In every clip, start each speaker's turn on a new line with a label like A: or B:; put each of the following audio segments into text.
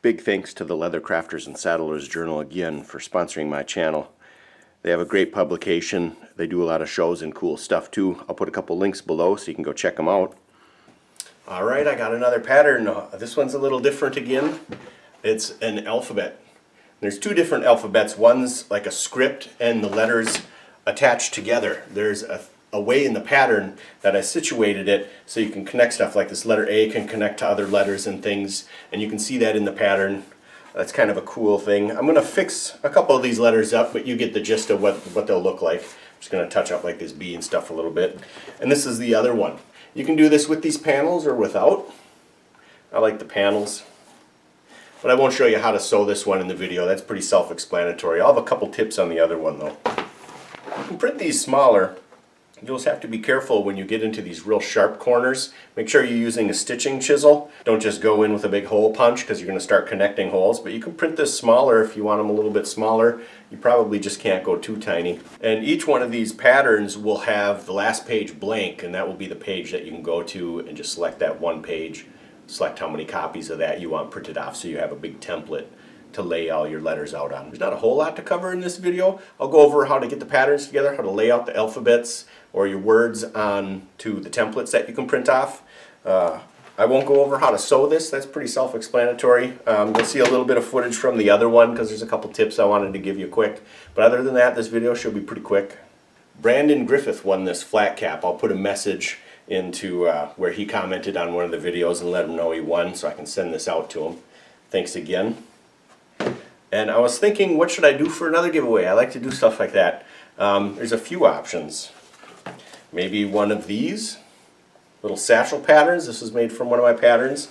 A: Big thanks to the Leather Crafters and Saddlers Journal again for sponsoring my channel. They have a great publication. They do a lot of shows and cool stuff too. I'll put a couple links below so you can go check them out. Alright, I got another pattern. This one's a little different again. It's an alphabet. There's two different alphabets. One's like a script and the letters attached together. There's a way in the pattern that I situated it so you can connect stuff like this. Letter A can connect to other letters and things, and you can see that in the pattern. That's kind of a cool thing. I'm going to fix a couple of these letters up, but you get the gist of what they'll look like. I'm just going to touch up like this B and stuff a little bit. And this is the other one. You can do this with these panels or without. I like the panels. But I won't show you how to sew this one in the video. That's pretty self-explanatory. I'll have a couple tips on the other one though. You can print these smaller. You'll just have to be careful when you get into these real sharp corners. Make sure you're using a stitching chisel. Don't just go in with a big hole punch because you're going to start connecting holes. But you can print this smaller if you want them a little bit smaller. You probably just can't go too tiny. And each one of these patterns will have the last page blank, and that will be the page that you can go to and just select that one page. Select how many copies of that you want printed off so you have a big template to lay all your letters out on. There's not a whole lot to cover in this video. I'll go over how to get the patterns together, how to lay out the alphabets or your words on to the templates that you can print off. I won't go over how to sew this. That's pretty self-explanatory. You'll see a little bit of footage from the other one because there's a couple tips I wanted to give you quick. But other than that, this video should be pretty quick. Brandon Griffith won this flat cap. I'll put a message into where he commented on one of the videos and let him know he won so I can send this out to him. Thanks again. And I was thinking, what should I do for another giveaway? I like to do stuff like that. There's a few options. Maybe one of these little satchel patterns. This was made from one of my patterns.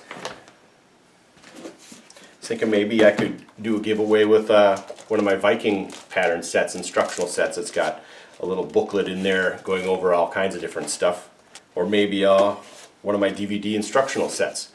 A: Thinking maybe I could do a giveaway with one of my Viking pattern sets, instructional sets. It's got a little booklet in there going over all kinds of different stuff. Or maybe one of my DVD instructional sets.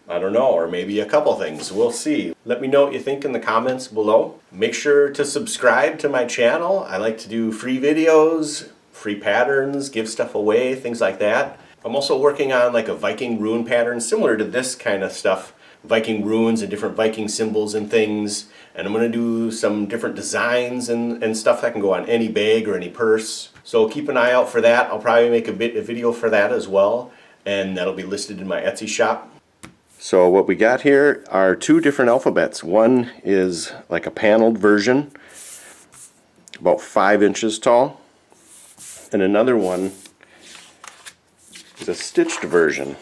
A: I don't know, or maybe a couple things. We'll see. Let me know what you think in the comments below. Make sure to subscribe to my channel. I like to do free videos, free patterns, give stuff away, things like that. I'm also working on like a Viking rune pattern similar to this kind of stuff. Viking runes and different Viking symbols and things. And I'm going to do some different designs and stuff that can go on any bag or any purse. So keep an eye out for that. I'll probably make a video for that as well. And that'll be listed in my Etsy shop. So what we got here are two different alphabets. One is like a paneled version, about 5 inches tall. And another one is a stitched version.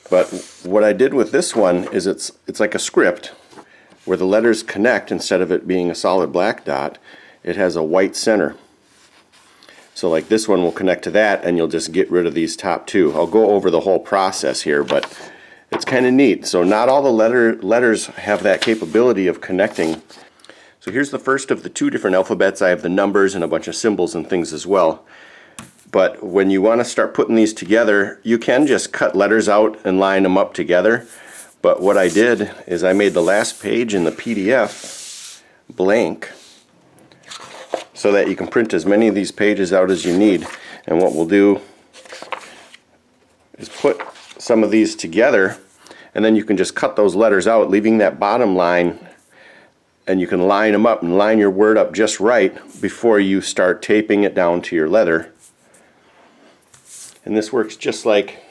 A: But what I did with this one is it's like a script where the letters connect. Instead of it being a solid black dot, it has a white center. So like this one will connect to that, and you'll just get rid of these top two. I'll go over the whole process here, but it's kind of neat. So not all the letters have that capability of connecting. So here's the first of the two different alphabets. I have the numbers and a bunch of symbols and things as well. But when you want to start putting these together, you can just cut letters out and line them up together. But what I did is I made the last page in the PDF blank so that you can print as many of these pages out as you need. And what we'll do is put some of these together, and then you can just cut those letters out, leaving that bottom line, and you can line them up and line your word up just right before you start taping it down to your letter. And this works just like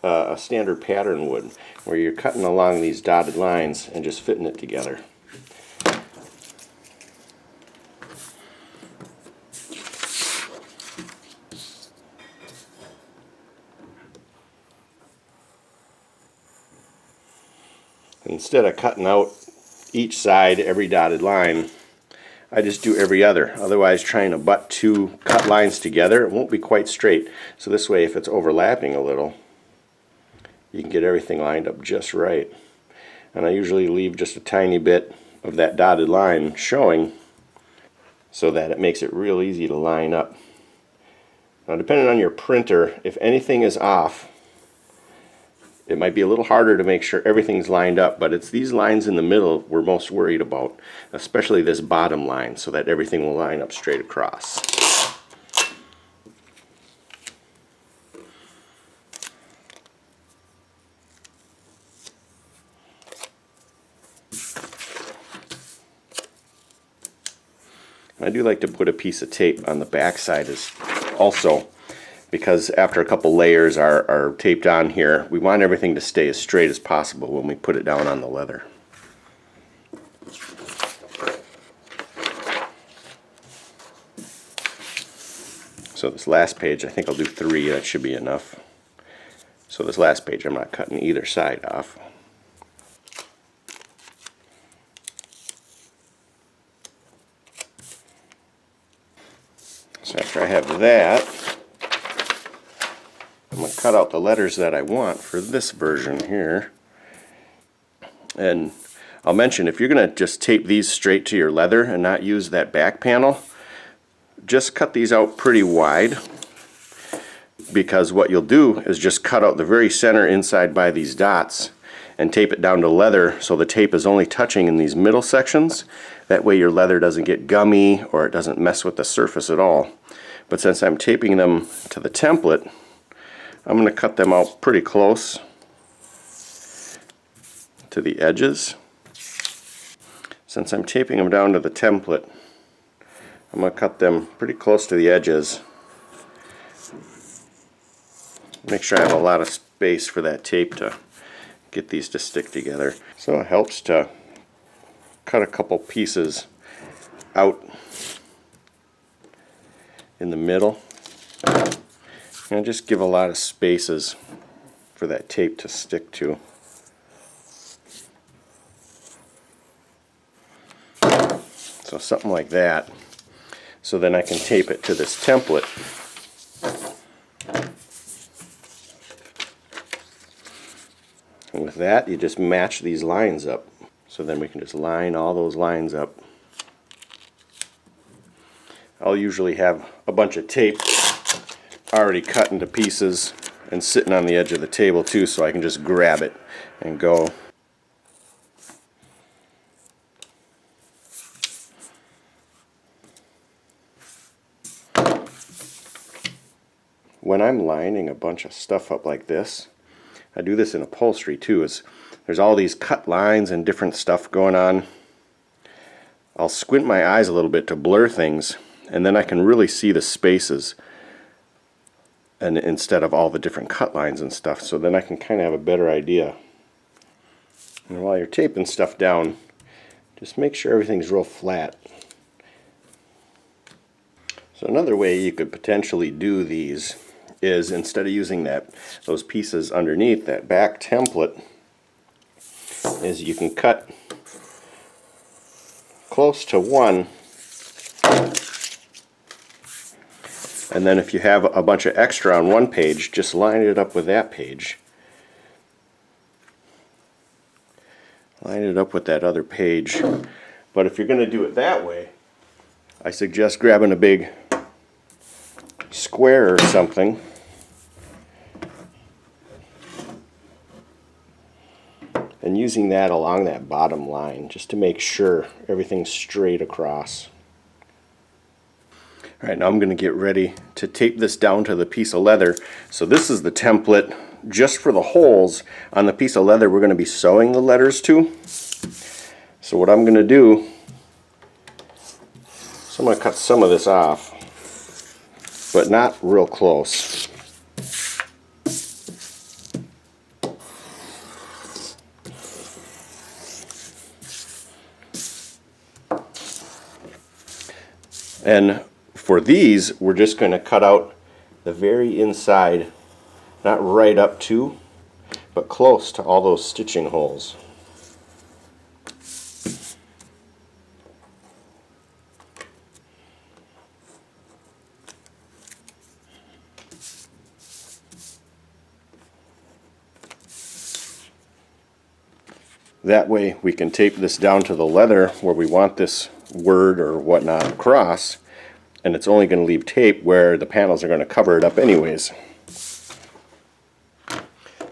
A: a standard pattern would, where you're cutting along these dotted lines and just fitting it together. Instead of cutting out each side, every dotted line, I just do every other. Otherwise, trying to butt two cut lines together, it won't be quite straight. So this way, if it's overlapping a little, you can get everything lined up just right. And I usually leave just a tiny bit of that dotted line showing so that it makes it real easy to line up. Now, depending on your printer, if anything is off, it might be a little harder to make sure everything's lined up, but it's these lines in the middle we're most worried about, especially this bottom line, so that everything will line up straight across. I do like to put a piece of tape on the back side also, because after a couple layers are taped on here, we want everything to stay as straight as possible when we put it down on the leather. So this last page, I think I'll do 3, that should be enough. So this last page I'm not cutting either side off. So after I have that, I'm going to cut out the letters that I want for this version here. And I'll mention, if you're going to just tape these straight to your leather and not use that back panel, just cut these out pretty wide, because what you'll do is just cut out the very center inside by these dots and tape it down to leather so the tape is only touching in these middle sections. That way your leather doesn't get gummy or it doesn't mess with the surface at all. But since I'm taping them to the template, I'm going to cut them out pretty close to the edges. Since I'm taping them down to the template, I'm going to cut them pretty close to the edges. Make sure I have a lot of space for that tape to get these to stick together. So it helps to cut a couple pieces out in the middle and just give a lot of spaces for that tape to stick to. So something like that. So then I can tape it to this template. And with that, you just match these lines up. So then we can just line all those lines up. I'll usually have a bunch of tape already cut into pieces and sitting on the edge of the table too, so I can just grab it and go. When I'm lining a bunch of stuff up like this, I do this in upholstery too, is there's all these cut lines and different stuff going on. I'll squint my eyes a little bit to blur things, and then I can really see the spaces, and instead of all the different cut lines and stuff, so then I can kind of have a better idea. And while you're taping stuff down, just make sure everything's real flat. So another way you could potentially do these is, instead of using those pieces underneath that back template, is you can cut close to one, and then if you have a bunch of extra on one page, just line it up with that page. Line it up with that other page. But if you're going to do it that way, I suggest grabbing a big square or something and using that along that bottom line just to make sure everything's straight across. Alright, now I'm going to get ready to tape this down to the piece of leather. So this is the template just for the holes on the piece of leather we're going to be sewing the letters to. So what I'm going to do, so I'm going to cut some of this off, but not real close. And for these, we're just going to cut out the very inside, not right up to, but close to all those stitching holes. That way we can tape this down to the leather where we want this word or whatnot across, and it's only going to leave tape where the panels are going to cover it up anyways.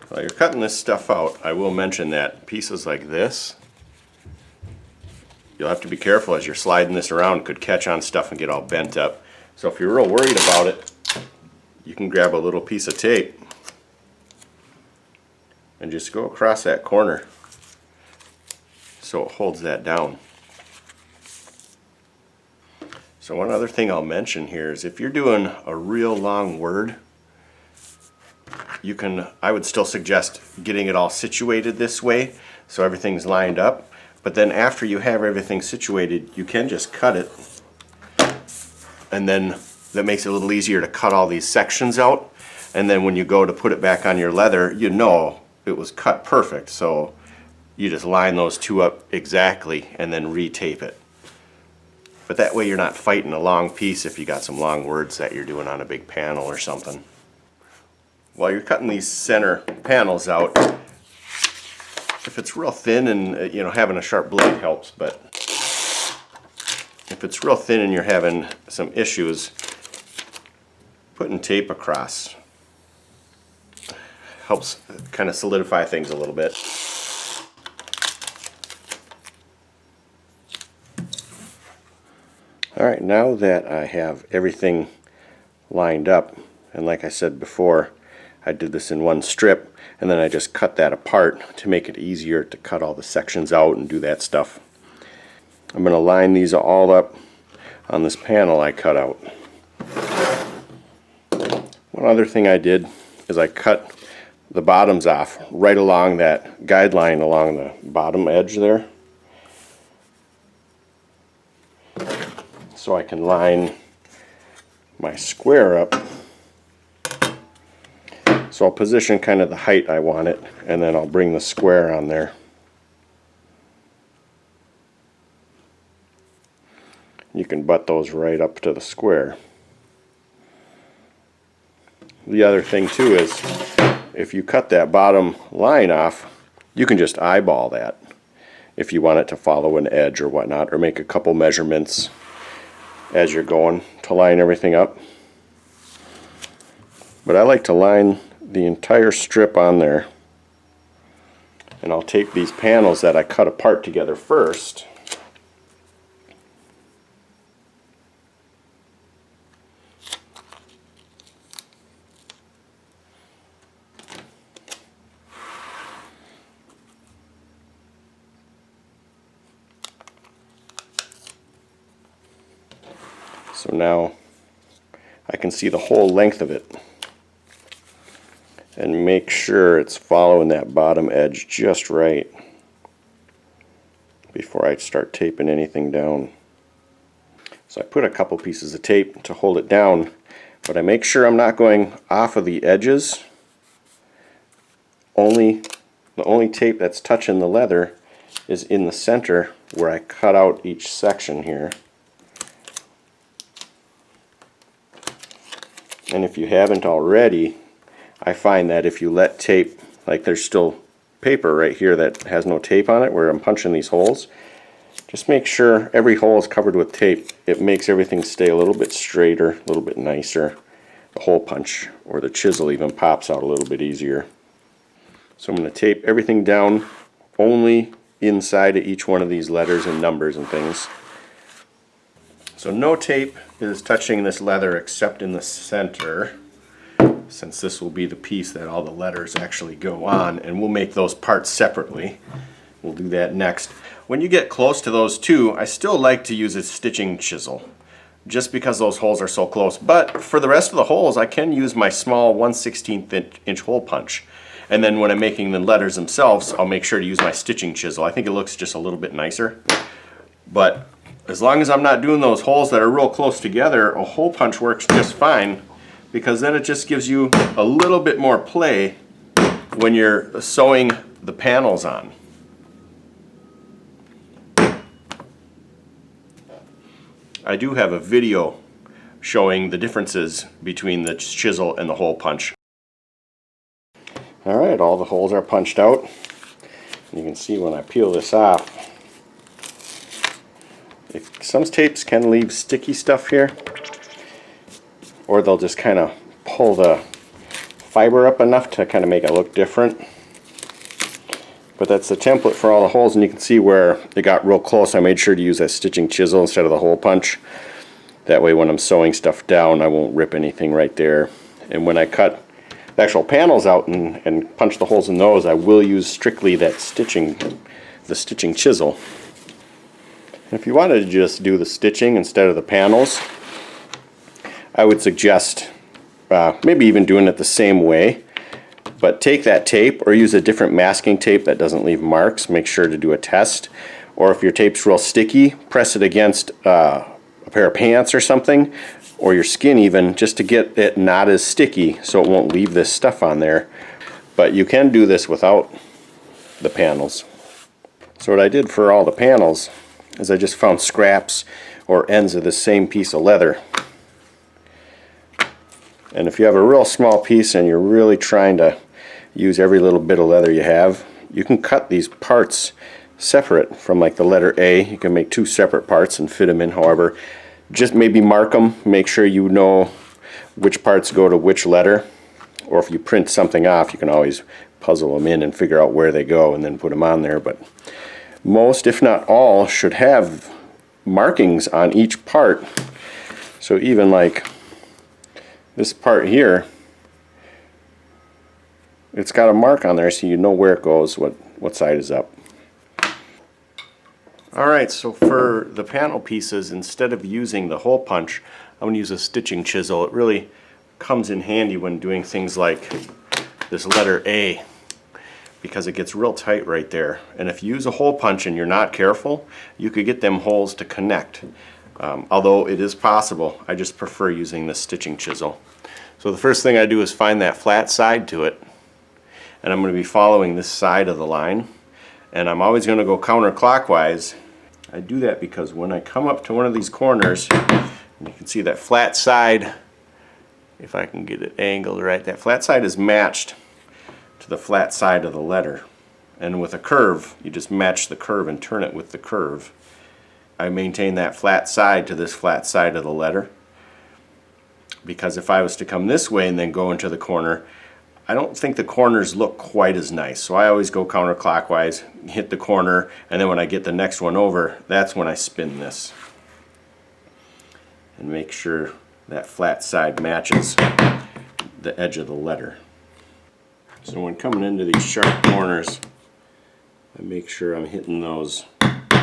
A: While you're cutting this stuff out, I will mention that pieces like this, you'll have to be careful as you're sliding this around. It could catch on stuff and get all bent up. So if you're real worried about it, you can grab a little piece of tape and just go across that corner so it holds that down. So one other thing I'll mention here is if you're doing a real long word, I would still suggest getting it all situated this way so everything's lined up. But then after you have everything situated, you can just cut it, and then that makes it a little easier to cut all these sections out. And then when you go to put it back on your leather, you know it was cut perfect. So you just line those two up exactly and then retape it. But that way you're not fighting a long piece if you got some long words that you're doing on a big panel or something. While you're cutting these center panels out, if it's real thin, and having a sharp blade helps, but if it's real thin and you're having some issues, putting tape across helps kind of solidify things a little bit. Alright, now that I have everything lined up, and like I said before, I did this in one strip, and then I just cut that apart to make it easier to cut all the sections out and do that stuff. I'm going to line these all up on this panel I cut out. One other thing I did is I cut the bottoms off right along that guideline along the bottom edge there, so I can line my square up. So I'll position kind of the height I want it, and then I'll bring the square on there. You can butt those right up to the square. The other thing too is if you cut that bottom line off, you can just eyeball that if you want it to follow an edge or whatnot, or make a couple measurements as you're going to line everything up. But I like to line the entire strip on there, and I'll tape these panels that I cut apart together first. So now I can see the whole length of it and make sure it's following that bottom edge just right before I start taping anything down. So I put a couple pieces of tape to hold it down, but I make sure I'm not going off of the edges. The only tape that's touching the leather is in the center where I cut out each section here. And if you haven't already, I find that if you let tape, like there's still paper right here that has no tape on it where I'm punching these holes, just make sure every hole is covered with tape. It makes everything stay a little bit straighter, a little bit nicer. The hole punch or the chisel even pops out a little bit easier. So I'm going to tape everything down only inside of each one of these letters and numbers and things. So no tape is touching this leather except in the center, since this will be the piece that all the letters actually go on, and we'll make those parts separately. We'll do that next. When you get close to those two, I still like to use a stitching chisel, just because those holes are so close. But for the rest of the holes, I can use my small 1/16 inch hole punch. And then when I'm making the letters themselves, I'll make sure to use my stitching chisel. I think it looks just a little bit nicer. But as long as I'm not doing those holes that are real close together, a hole punch works just fine, because then it just gives you a little bit more play when you're sewing the panels on. I do have a video showing the differences between the chisel and the hole punch. Alright, all the holes are punched out. You can see when I peel this off, some tapes can leave sticky stuff here, or they'll just kind of pull the fiber up enough to kind of make it look different. But that's the template for all the holes, and you can see where it got real close. I made sure to use a stitching chisel instead of the hole punch. That way when I'm sewing stuff down, I won't rip anything right there. And when I cut the actual panels out and punch the holes in those, I will use strictly that the stitching chisel. If you wanted to just do the stitching instead of the panels, I would suggest maybe even doing it the same way, but take that tape or use a different masking tape that doesn't leave marks. Make sure to do a test. Or if your tape's real sticky, press it against a pair of pants or something, or your skin even, just to get it not as sticky so it won't leave this stuff on there. But you can do this without the panels. So what I did for all the panels is I just found scraps or ends of the same piece of leather. And if you have a real small piece and you're really trying to use every little bit of leather you have, you can cut these parts separate from like the letter A. You can make two separate parts and fit them in however. Just maybe mark them, make sure you know which parts go to which letter. Or if you print something off, you can always puzzle them in and figure out where they go and then put them on there. But most, if not all, should have markings on each part. So even like this part here, it's got a mark on there so you know where it goes, what side is up. Alright, so for the panel pieces, instead of using the hole punch, I'm going to use a stitching chisel. It really comes in handy when doing things like this letter A, because it gets real tight right there. And if you use a hole punch and you're not careful, you could get them holes to connect. Although it is possible, I just prefer using the stitching chisel. So the first thing I do is find that flat side to it, and I'm going to be following this side of the line, and I'm always going to go counterclockwise. I do that because when I come up to one of these corners, and you can see that flat side, if I can get it angled right, that flat side is matched to the flat side of the letter. And with a curve, you just match the curve and turn it with the curve. I maintain that flat side to this flat side of the letter, because if I was to come this way and then go into the corner, I don't think the corners look quite as nice. So I always go counterclockwise, hit the corner, and then when I get the next one over, that's when I spin this. And make sure that flat side matches the edge of the letter. So when coming into these sharp corners, I make sure I'm hitting those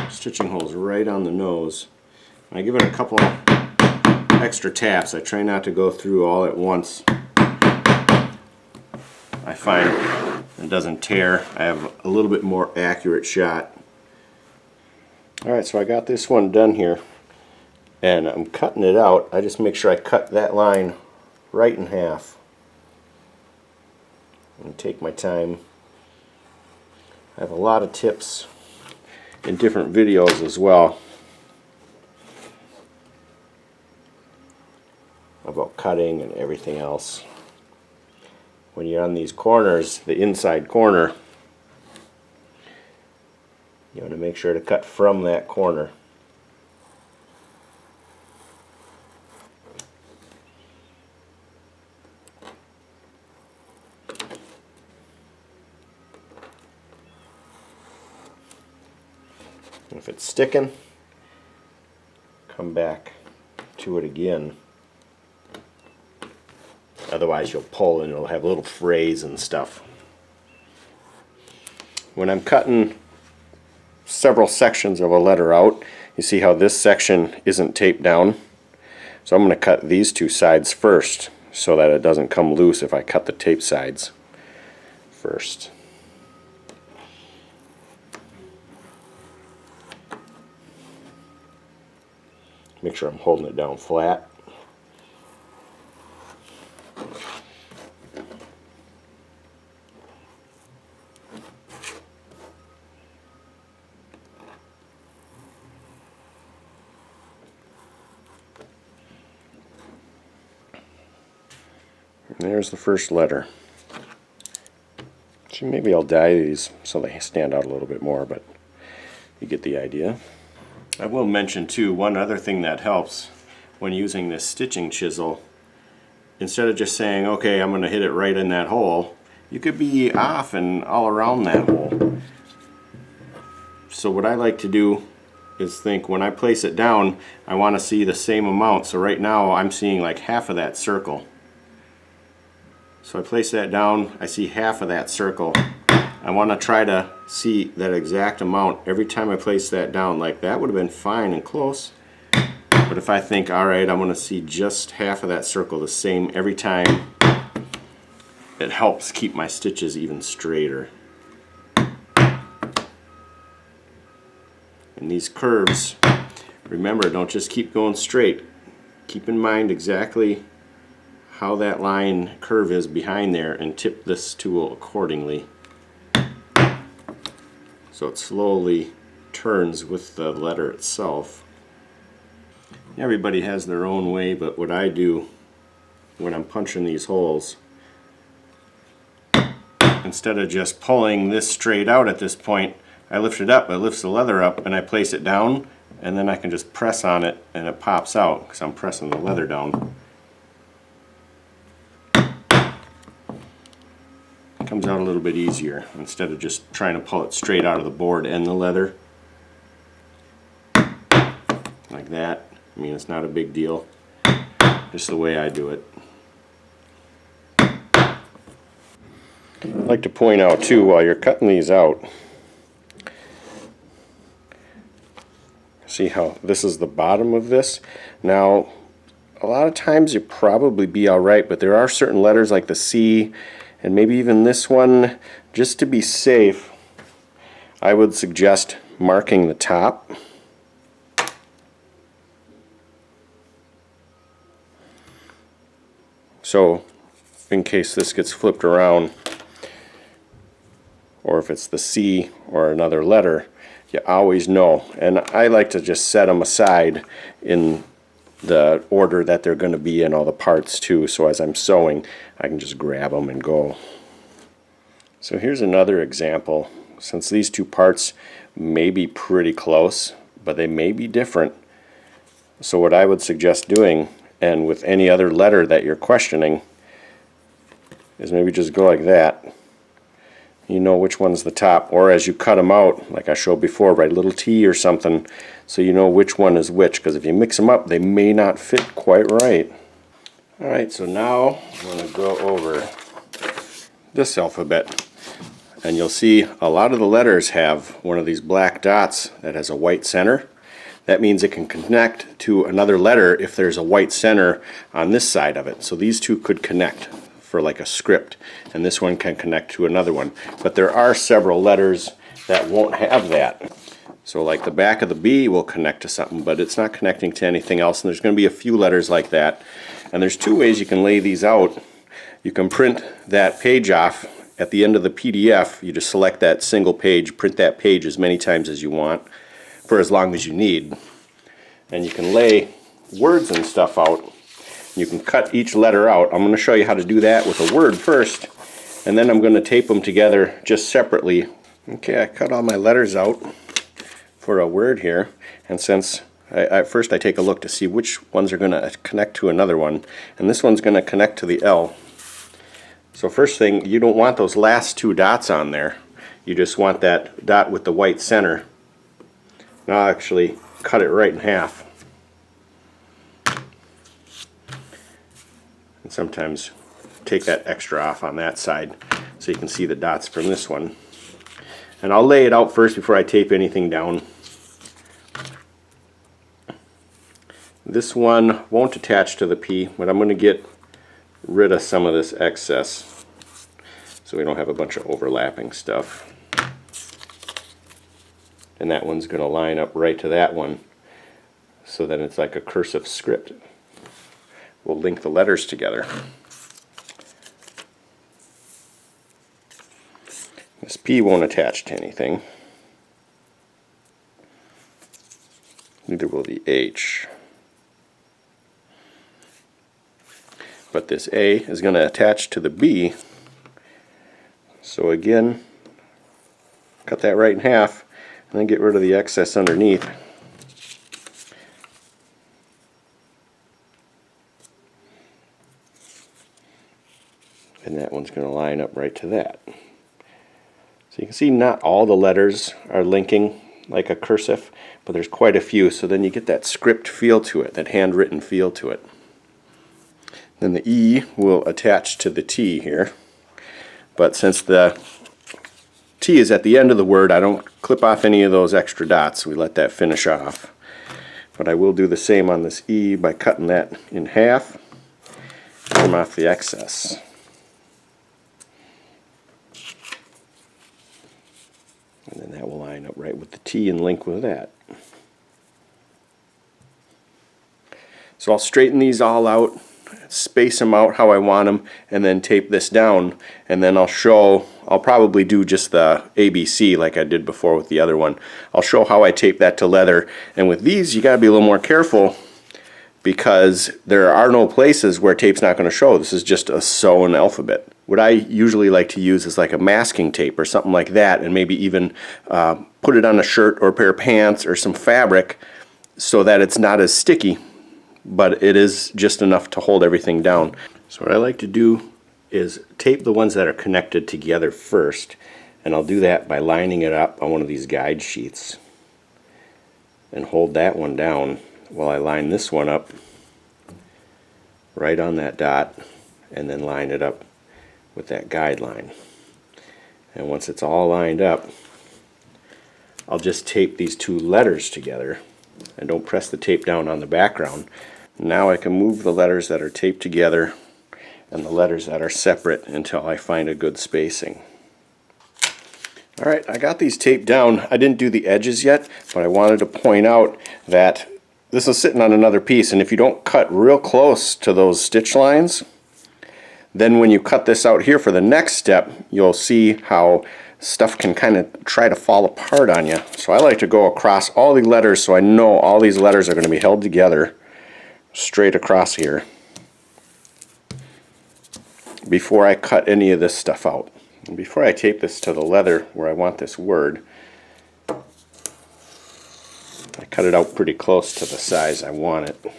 A: stitching holes right on the nose. I give it a couple extra taps. I try not to go through all at once. I find it doesn't tear. I have a little bit more accurate shot. Alright, so I got this one done here, and I'm cutting it out. I just make sure I cut that line right in half and take my time. I have a lot of tips in different videos as well about cutting and everything else. When you're on these corners, the inside corner, you want to make sure to cut from that corner. If it's sticking, come back to it again. Otherwise you'll pull and it'll have little frays and stuff. When I'm cutting several sections of a letter out, you see how this section isn't taped down? So I'm going to cut these two sides first so that it doesn't come loose if I cut the tape sides first. Make sure I'm holding it down flat. And there's the first letter. So maybe I'll dye these so they stand out a little bit more, but you get the idea. I will mention too, one other thing that helps when using this stitching chisel, instead of just saying, okay, I'm going to hit it right in that hole, you could be off and all around that hole. So what I like to do is think, when I place it down, I want to see the same amount. So right now I'm seeing like half of that circle. So I place that down, I see half of that circle I want to try to see that exact amount every time I place that down. Like that would have been fine and close. But if I think, alright, I'm going to see just half of that circle the same every time, it helps keep my stitches even straighter. And these curves, remember, don't just keep going straight. Keep in mind exactly how that line curve is behind there and tip this tool accordingly. So it slowly turns with the letter itself. Everybody has their own way, but what I do when I'm punching these holes, instead of just pulling this straight out at this point, I lift it up, it lifts the leather up, and I place it down, and then I can just press on it and it pops out because I'm pressing the leather down. It comes out a little bit easier instead of just trying to pull it straight out of the board and the leather. Like that. I mean, it's not a big deal. Just the way I do it. I'd like to point out too, while you're cutting these out, see how this is the bottom of this? Now, a lot of times you'll probably be alright, but there are certain letters like the C and maybe even this one. Just to be safe, I would suggest marking the top. So, in case this gets flipped around, or if it's the C or another letter, you always know. And I like to just set them aside in the order that they're going to be in, all the parts too, so as I'm sewing I can just grab them and go. So here's another example. Since these two parts may be pretty close, but they may be different, so what I would suggest doing, and with any other letter that you're questioning, is maybe just go like that. You know which one's the top, or as you cut them out, like I showed before, write a little T or something so you know which one is which, because if you mix them up they may not fit quite right. Alright, so now I'm going to go over this alphabet, and you'll see a lot of the letters have one of these black dots that has a white center. That means it can connect to another letter if there's a white center on this side of it. So these two could connect for like a script, and this one can connect to another one. But there are several letters that won't have that. So like the back of the B will connect to something, but it's not connecting to anything else, and there's going to be a few letters like that. And there's two ways you can lay these out. You can print that page off at the end of the PDF. You just select that single page, print that page as many times as you want, for as long as you need. And you can lay words and stuff out. You can cut each letter out. I'm going to show you how to do that with a word first, and then I'm going to tape them together just separately. Okay, I cut all my letters out for a word here, and since first I take a look to see which ones are going to connect to another one, and this one's going to connect to the L. So first thing, you don't want those last two dots on there. You just want that dot with the white center. Now I'll actually cut it right in half. And sometimes take that extra off on that side so you can see the dots from this one. And I'll lay it out first before I tape anything down. This one won't attach to the P, but I'm going to get rid of some of this excess so we don't have a bunch of overlapping stuff. And that one's going to line up right to that one, so then it's like a cursive script. We'll link the letters together. This P won't attach to anything. Neither will the H. But this A is going to attach to the B. So again, cut that right in half, and then get rid of the excess underneath. And that one's going to line up right to that. So you can see not all the letters are linking like a cursive, but there's quite a few, so then you get that script feel to it, that handwritten feel to it. Then the E will attach to the T here, but since the T T is at the end of the word. I don't clip off any of those extra dots. We let that finish off. But I will do the same on this E by cutting that in half. Trim off the excess. And then that will line up right with the T and link with that. So I'll straighten these all out, space them out how I want them, and then tape this down. And then I'll probably do just the ABC like I did before with the other one. I'll show how I tape that to leather. And with these, you got to be a little more careful because there are no places where tape's not going to show. This is just a sewn alphabet. What I usually like to use is like a masking tape or something like that, and maybe even put it on a shirt or a pair of pants or some fabric so that it's not as sticky, but it is just enough to hold everything down. So what I like to do is tape the ones that are connected together first, and I'll do that by lining it up on one of these guide sheets and hold that one down while I line this one up right on that dot, and then line it up with that guideline. And once it's all lined up, I'll just tape these two letters together and don't press the tape down on the background. Now I can move the letters that are taped together and the letters that are separate until I find a good spacing. Alright, I got these taped down. I didn't do the edges yet, but I wanted to point out that this is sitting on another piece, and if you don't cut real close to those stitch lines, then when you cut this out here for the next step, you'll see how stuff can kind of try to fall apart on you. So I like to go across all the letters so I know all these letters are going to be held together straight across here before I cut any of this stuff out. And before I tape this to the leather where I want this word, I cut it out pretty close to the size I want it.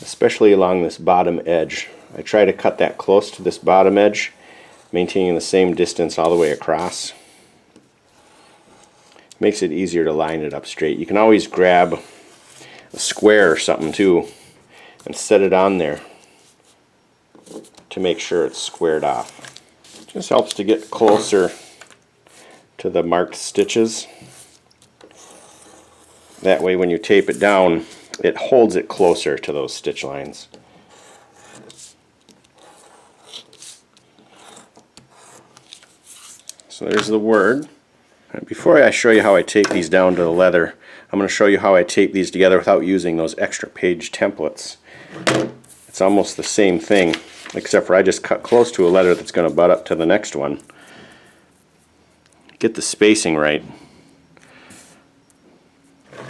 A: Especially along this bottom edge. I try to cut that close to this bottom edge, maintaining the same distance all the way across. Makes it easier to line it up straight. You can always grab a square or something too and set it on there to make sure it's squared off. Just helps to get closer to the marked stitches. That way when you tape it down, it holds it closer to those stitch lines. So there's the word. Before I show you how I tape these down to the leather, I'm going to show you how I tape these together without using those extra page templates. It's almost the same thing, except for I just cut close to a letter that's going to butt up to the next one. Get the spacing right.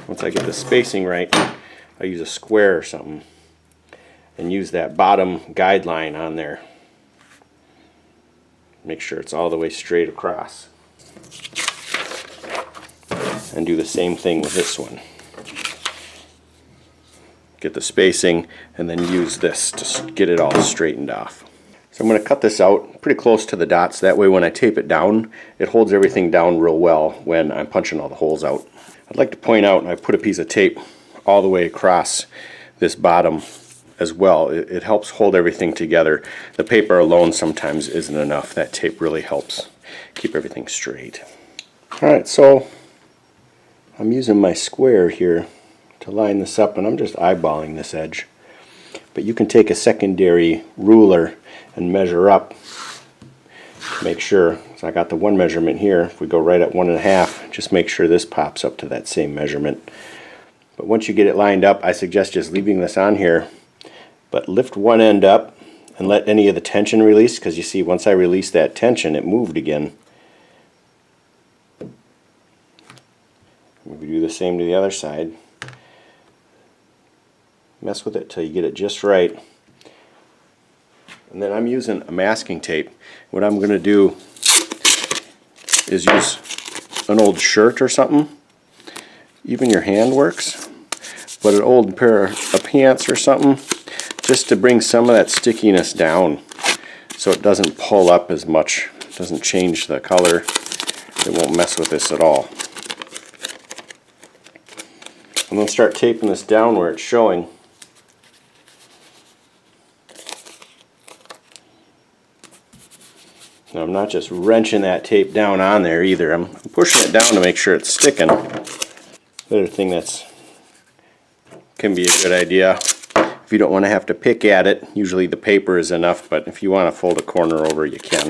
A: Once I get the spacing right, I use a square or something and use that bottom guideline on there. Make sure it's all the way straight across. And do the same thing with this one. Get the spacing and then use this to get it all straightened off. So I'm going to cut this out pretty close to the dots. That way when I tape it down, it holds everything down real well when I'm punching all the holes out. I'd like to point out, I put a piece of tape all the way across this bottom as well. It helps hold everything together. The paper alone sometimes isn't enough. That tape really helps keep everything straight. Alright, so I'm using my square here to line this up, and I'm just eyeballing this edge. But you can take a secondary ruler and measure up to make sure. So I got the one measurement here. If we go right at 1.5, just make sure this pops up to that same measurement. But once you get it lined up, I suggest just leaving this on here, but lift one end up and let any of the tension release, because you see once I release that tension it moved again. Maybe do the same to the other side. Mess with it till you get it just right. And then I'm using a masking tape. What I'm going to do is use an old shirt or something. Even your hand works. But an old pair of pants or something, just to bring some of that stickiness down so it doesn't pull up as much. It doesn't change the color. It won't mess with this at all. I'm going to start taping this down where it's showing. Now I'm not just wrenching that tape down on there either. I'm pushing it down to make sure it's sticking. Other thing that's can be a good idea, if you don't want to have to pick at it, usually the paper is enough, but if you want to fold a corner over, you can.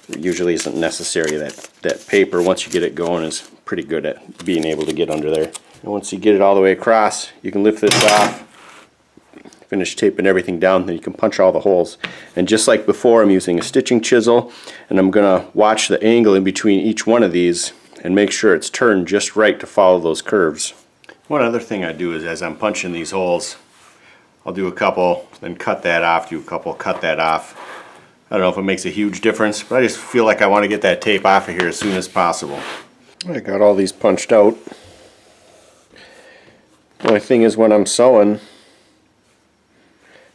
A: It usually isn't necessary. That paper, once you get it going, is pretty good at being able to get under there. And once you get it all the way across, you can lift this off, finish taping everything down, then you can punch all the holes. And just like before, I'm using a stitching chisel, and I'm going to watch the angle in between each one of these and make sure it's turned just right to follow those curves. One other thing I do is, as I'm punching these holes, I'll do a couple, then cut that off, do a couple, cut that off. I don't know if it makes a huge difference, but I just feel like I want to get that tape off of here as soon as possible. I got all these punched out. The only thing is, when I'm sewing,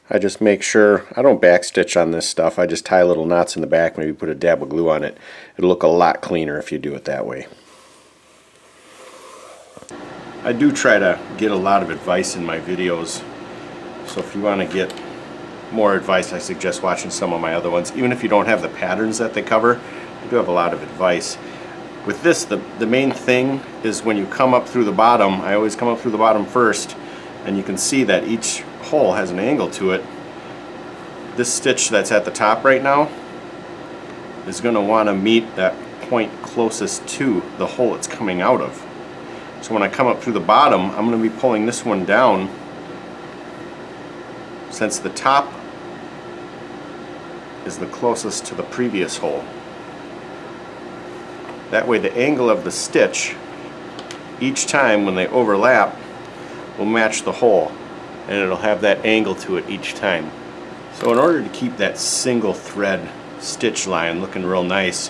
A: I just make sure I don't backstitch on this stuff. I just tie little knots in the back, maybe put a dab of glue on it. It'll look a lot cleaner if you do it that way. I do try to get a lot of advice in my videos, so if you want to get more advice, I suggest watching some of my other ones. Even if you don't have the patterns that they cover, I do have a lot of advice. With this, the main thing is when you come up through the bottom, I always come up through the bottom first, and you can see that each hole has an angle to it. This stitch that's at the top right now is going to want to meet that point closest to the hole it's coming out of. So when I come up through the bottom, I'm going to be pulling this one down, since the top is the closest to the previous hole. That way the angle of the stitch each time when they overlap will match the hole, and it'll have that angle to it each time. So in order to keep that single thread stitch line looking real nice,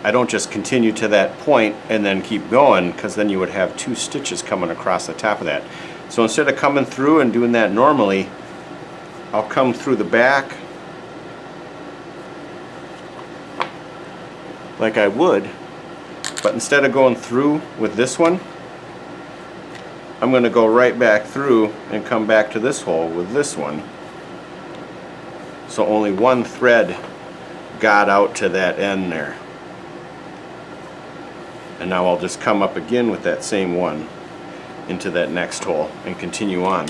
A: I don't just continue to that point and then keep going, because then you would have two stitches coming across the top of that. So instead of coming through and doing that normally, I'll come through the back like I would, but instead of going through with this one, I'm going to go right back through and come back to this hole with this one. So only one thread got out to that end there. And now I'll just come up again with that same one into that next hole and continue on.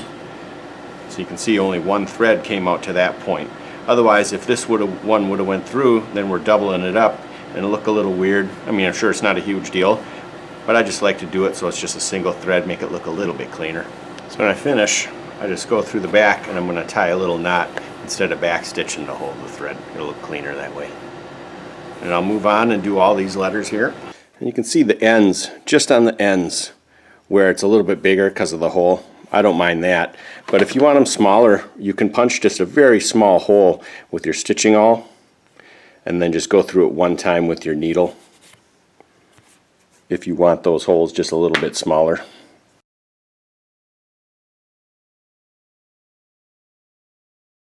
A: So you can see only one thread came out to that point. Otherwise, if this one would have went through, then we're doubling it up and it'll look a little weird. I mean, I'm sure it's not a huge deal, but I just like to do it so it's just a single thread, make it look a little bit cleaner. So when I finish, I just go through the back and I'm going to tie a little knot instead of back stitching to hold the thread. It'll look cleaner that way. And I'll move on and do all these letters here. And you can see the ends, just on the ends, where it's a little bit bigger because of the hole. I don't mind that. But if you want them smaller, you can punch just a very small hole with your stitching awl, and then just go through it one time with your needle if you want those holes just a little bit smaller.